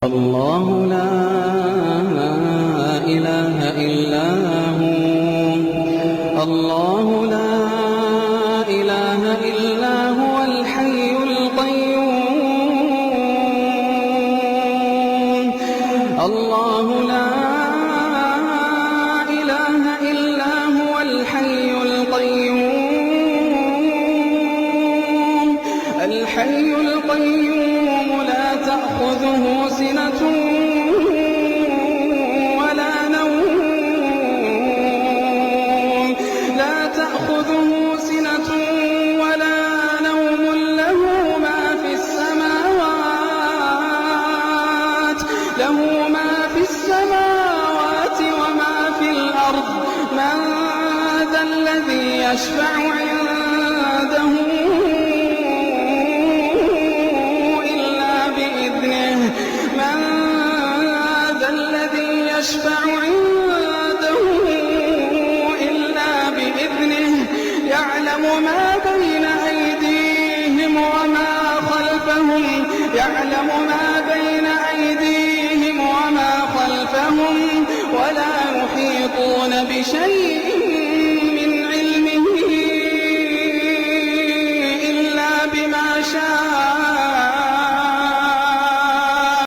الله لا إله إلا هو الله لا إله إلا هو الحي القيوم الله لا إله إلا هو الحي القيوم الحي القيوم لا تأخذه سنة ولا نوم لا تأخذه سنة ولا نوم له ما في السماوات وما في الأرض من ذا الذي يشفع عنده يشفع عنده إلا بإذنه يعلم ما بين أيديهم وما خلفهم يعلم ما